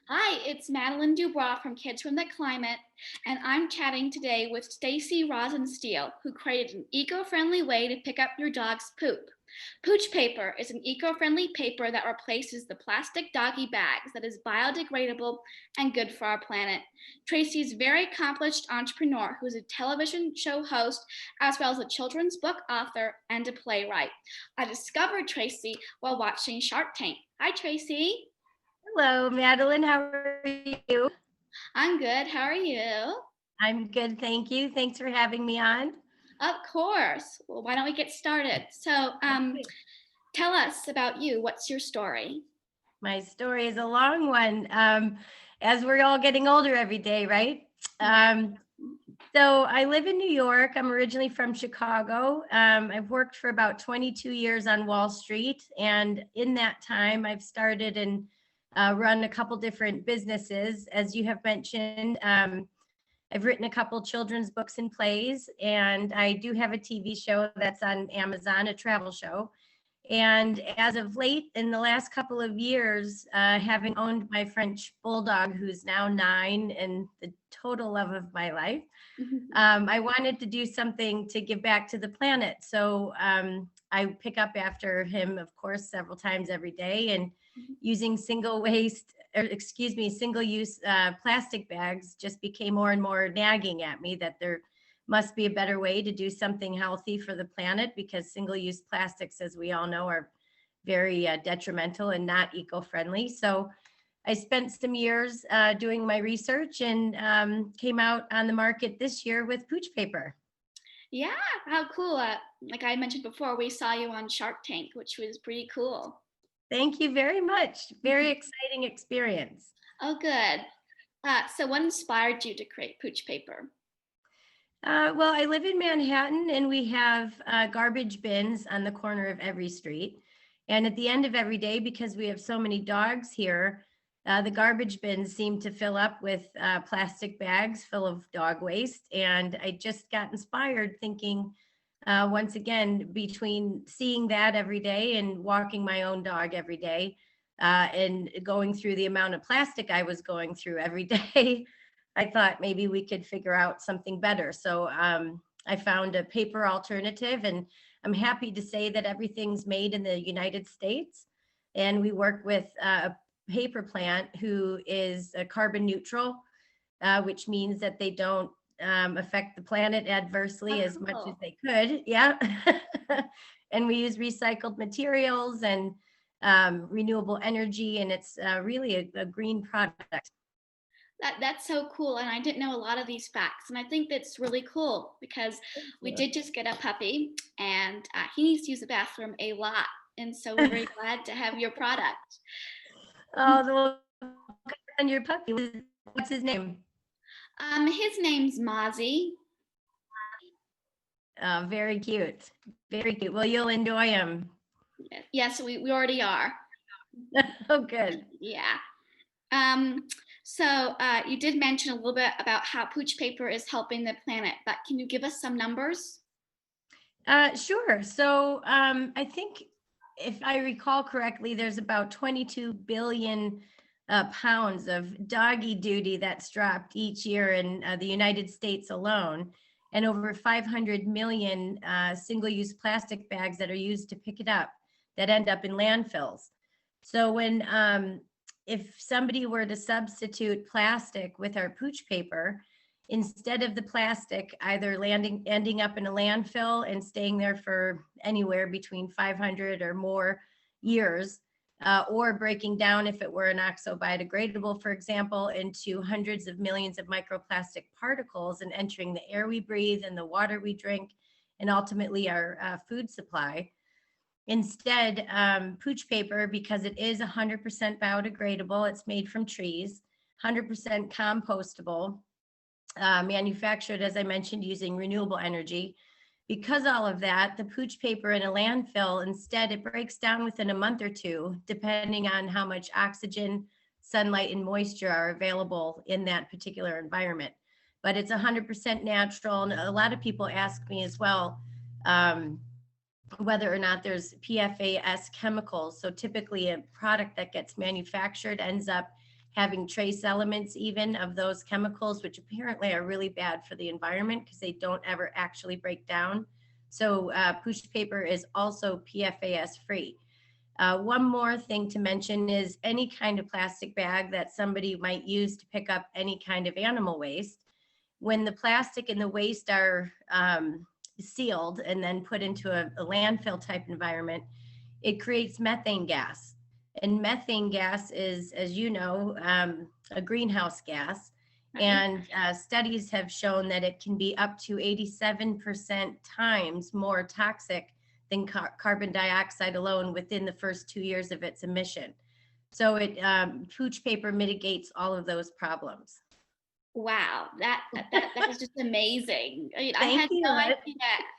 Hi, it's Madeline Dubois from Kids from the Climate, and I'm chatting today with Tracey Rosensteel, who created an eco-friendly way to pick up your dog's poop. Pooch Paper is an eco-friendly paper that replaces the plastic doggy bags that is biodegradable and good for our planet. Tracey is a very accomplished entrepreneur who is a television show host as well as a children's book author and a playwright. I discovered Tracey while watching Shark Tank. Hi, Tracey. Hello, Madeline. How are you? I'm good. How are you? I'm good, thank you. Thanks for having me on. Of course. Well, why don't we get started? So, Okay. tell us about you. What's your story? My story is a long one, as we're all getting older every day, right? Yeah. Um, so I live in New York. I'm originally from Chicago. I've worked for about 22 years on Wall Street, and in that time, I've started and run a couple different businesses. As you have mentioned, I've written a couple children's books and plays, and I do have a TV show that's on Amazon, a travel show. And as of late, in the last couple of years, having owned my French bulldog, who's now 9 and the total love of my life, I wanted to do something to give back to the planet. So I pick up after him, of course, several times every day, and using single use plastic bags just became more and more nagging at me that there must be a better way to do something healthy for the planet, because single use plastics, as we all know, are very detrimental and not eco-friendly. So I spent some years doing my research and came out on the market this year with Pooch Paper. Yeah, how cool. Like I mentioned before, we saw you on Shark Tank, which was pretty cool. Thank you very much. Very exciting experience. Oh, good. So, what inspired you to create Pooch Paper? Well, I live in Manhattan, and we have garbage bins on the corner of every street. And at the end of every day, because we have so many dogs here, the garbage bins seem to fill up with plastic bags full of dog waste. And I just got inspired thinking, once again, between seeing that every day and walking my own dog every day, and going through the amount of plastic I was going through every day, I thought maybe we could figure out something better. So I found a paper alternative, and I'm happy to say that everything's made in the United States. And we work with a paper plant who is carbon neutral, which means that they don't affect the planet Oh, adversely as much as cool. they could. Yeah. And we use recycled materials and renewable energy, and it's really a green product. That's so cool, and I didn't know a lot of these facts, and I think that's really cool because Thank we you. did just get a puppy, and he needs to use the bathroom a lot, and so we're very glad to have your product. Oh, and your puppy, what's his name? His name's Mozzie. Very cute. Very cute. Well, you'll enjoy him. Yes, we already are. Oh, good. Yeah. Um, so you did mention a little bit about how Pooch Paper is helping the planet, but can you give us some numbers? Sure. So I think if I recall correctly, there's about 22 billion pounds of doggy duty that's dropped each year in the United States alone, and over 500 million single-use plastic bags that are used to pick it up that end up in landfills. So if somebody were to substitute plastic with our Pooch Paper, instead of the plastic either ending up in a landfill and staying there for anywhere between 500 or more years, or breaking down, if it were an oxo biodegradable, for example, into hundreds of millions of microplastic particles and entering the air we breathe and the water we drink, and ultimately our food supply. Instead, Pooch Paper, because it is 100% biodegradable, it's made from trees, 100% compostable, manufactured, as I mentioned, using renewable energy. Because all of that, the Pooch Paper in a landfill, instead, it breaks down within a month or two, depending on how much oxygen, sunlight, and moisture are available in that particular environment. But it's 100% natural. And a lot of people ask me as well, whether or not there's PFAS chemicals. So typically a product that gets manufactured ends up having trace elements even of those chemicals, which apparently are really bad for the environment because they don't ever actually break down. So Pooch Paper is also PFAS free. One more thing to mention is any kind of plastic bag that somebody might use to pick up any kind of animal waste. When the plastic and the waste are sealed and then put into a landfill type environment, it creates methane gas. And methane gas is, as you know, a greenhouse gas. Right. And studies have shown that it can be up to 87% times more toxic than carbon dioxide alone within the first 2 years of its emission. So Pooch Paper mitigates all of those problems. Wow, that is just amazing. I mean, I Thank had you. no idea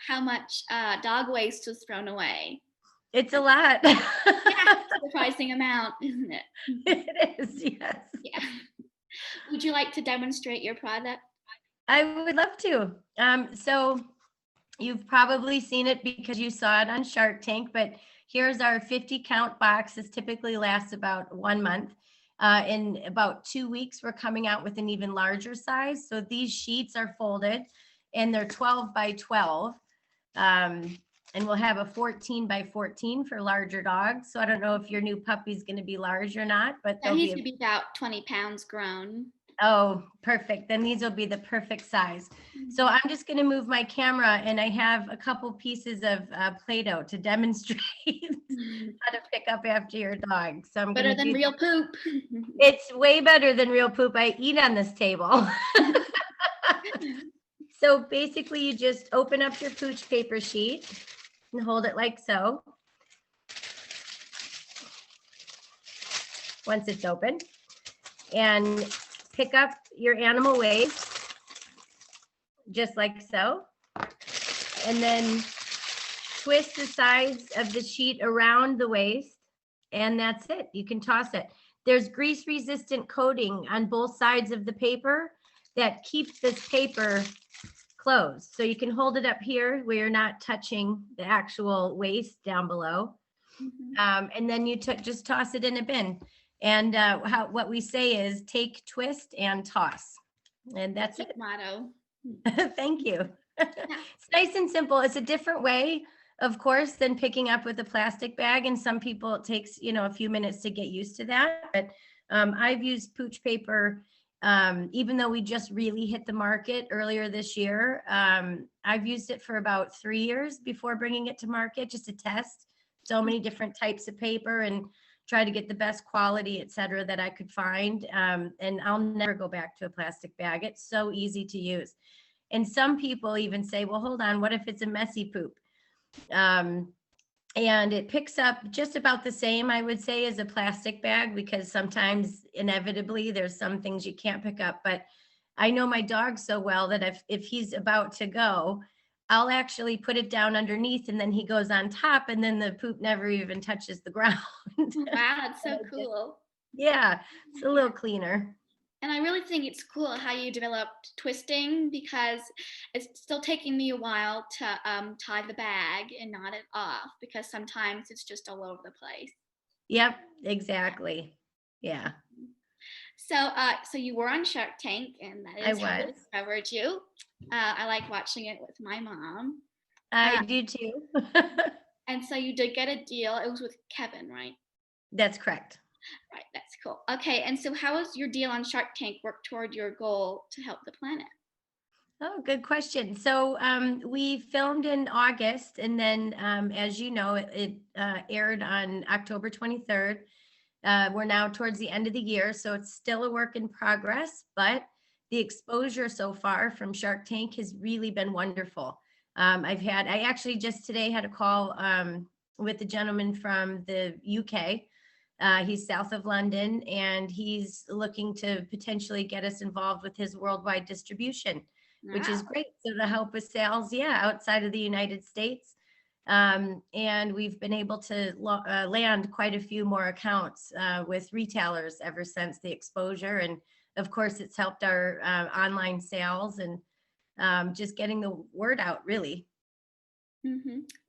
how much dog waste was thrown away. It's a lot. Yeah, surprising amount, isn't it? It is, yes. Yeah. Would you like to demonstrate your product? I would love to. So you've probably seen it because you saw it on Shark Tank, but here's our 50 count box. This typically lasts about 1 month. In about 2 weeks, we're coming out with an even larger size. So these sheets are folded and they're 12 by 12. And we'll have a 14 by 14 for larger dogs. So I don't know if your new puppy's going to be large or not, but Yeah, he's gonna be about 20 pounds grown. Oh, perfect. Then these will be the perfect size. So I'm just going to move my camera and I have a couple pieces of Play-Doh to demonstrate how to pick up after your dog. So I'm better than real poop. It's way better than real poop. I eat on this table. So basically you just open up your Pooch Paper sheet and hold it like so. Once it's open, and pick up your animal waste just like so, and then twist the sides of the sheet around the waste, and that's it. You can toss it. There's grease resistant coating on both sides of the paper that keeps this paper closed. So you can hold it up here where you're not touching the actual waste down below. And then you just toss it in a bin. And what we say is take, twist, and toss. And that's it. Motto. Thank you. It's nice and simple. It's a different way, of course, than picking up with a plastic bag. And some people, it takes, a few minutes to get used to that. But I've used Pooch Paper, even though we just really hit the market earlier this year. I've used it for about 3 years before bringing it to market, just to test so many different types of paper and try to get the best quality, et cetera, that I could find. And I'll never go back to a plastic bag. It's so easy to use. And some people even say, well, hold on, what if it's a messy poop? And it picks up just about the same, I would say, as a plastic bag, because sometimes inevitably there's some things you can't pick up. But I know my dog so well that if he's about to go, I'll actually put it down underneath and then he goes on top and then the poop never even touches the ground. Wow, that's so cool. Yeah, it's a little cleaner. And I really think it's cool how you developed twisting, because it's still taking me a while to tie the bag and knot it off, because sometimes it's just all over the place. Yep, exactly. Yeah. So you were on Shark Tank, and that is how I discovered you. I like watching it with my mom. I do too. And so you did get a deal. It was with Kevin, right? That's correct. Right, that's cool. Okay, and so how was your deal on Shark Tank work toward your goal to help the planet? Oh, good question. So we filmed in August, and then as you know, it aired on October 23rd. We're now towards the end of the year, so it's still a work in progress, but the exposure so far from Shark Tank has really been wonderful. I actually just today had a call with a gentleman from the UK. He's south of London, and he's looking to potentially get us involved with his worldwide distribution, which is great. So to help with sales, outside of the United States. And we've been able to land quite a few more accounts with retailers ever since the exposure. And of course, it's helped our online sales and just getting the word out, really.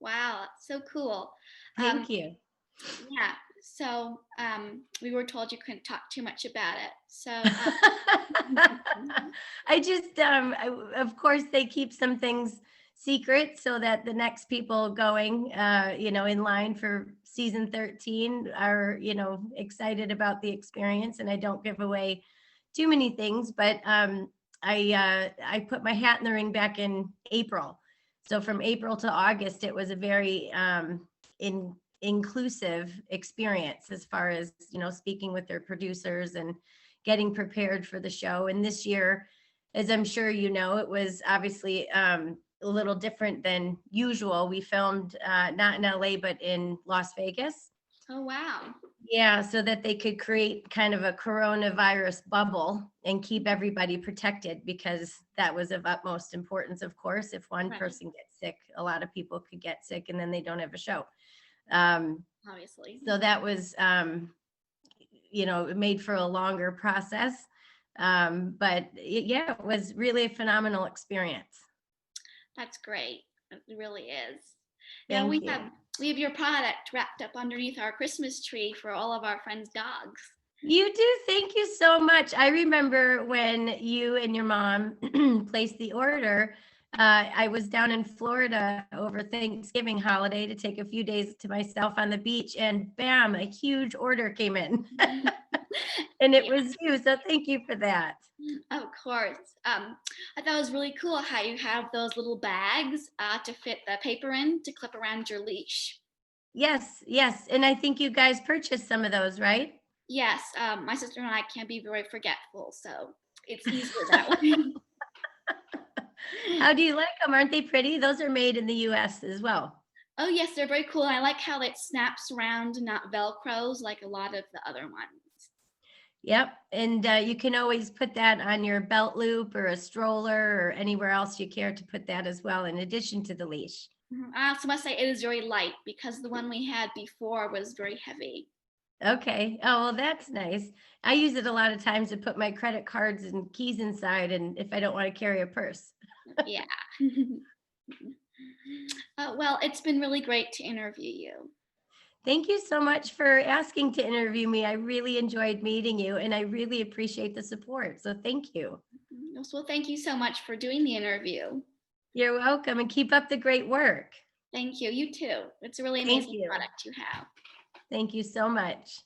Wow, that's so cool. Thank you. Yeah. So we were told you couldn't talk too much about it. So I just, of course, they keep some things secret so that the next people going, in line for season 13 are, excited about the experience, and I don't give away too many things, but I put my hat in the ring back in April. So from April to August, it was a very inclusive experience as far as, speaking with their producers and getting prepared for the show. And this year, as I'm sure you know, it was obviously a little different than usual. We filmed not in LA, but in Las Vegas. oh wow. Yeah, so that they could create kind of a coronavirus bubble and keep everybody protected, because that was of utmost importance, of course. If one Right. person gets sick, a lot of people could get sick and then they don't have a show. Obviously. So that was, it made for a longer process. But yeah, it was really a phenomenal experience. That's great. It really is. Yeah, Thank we you. have your product wrapped up underneath our Christmas tree for all of our friends' dogs. You do. Thank you so much. I remember when you and your mom placed the order. I was down in Florida over Thanksgiving holiday to take a few days to myself on the beach, and bam, a huge order came in. And it was you. So thank you for that. Of course. I thought it was really cool how you have those little bags to fit the paper in to clip around your leash. Yes, yes. And I think you guys purchased some of those, right? Yes, my sister and I can be very forgetful, so it's easier that way. How do you like them? Aren't they pretty? Those are made in the US as well. Oh yes, they're very cool. I like how it snaps around and not velcros like a lot of the other ones. Yep. And you can always put that on your belt loop or a stroller or anywhere else you care to put that as well, in addition to the leash. I also must say it is very light because the one we had before was very heavy. Okay. Oh, well, that's nice. I use it a lot of times to put my credit cards and keys inside, and if I don't want to carry a purse. Yeah. Well, it's been really great to interview you. Thank you so much for asking to interview me. I really enjoyed meeting you, and I really appreciate the support. So thank you. Well, thank you so much for doing the interview. You're welcome, and keep up the great work. Thank you. You too. It's a really Thank amazing you. product you have. Thank you so much.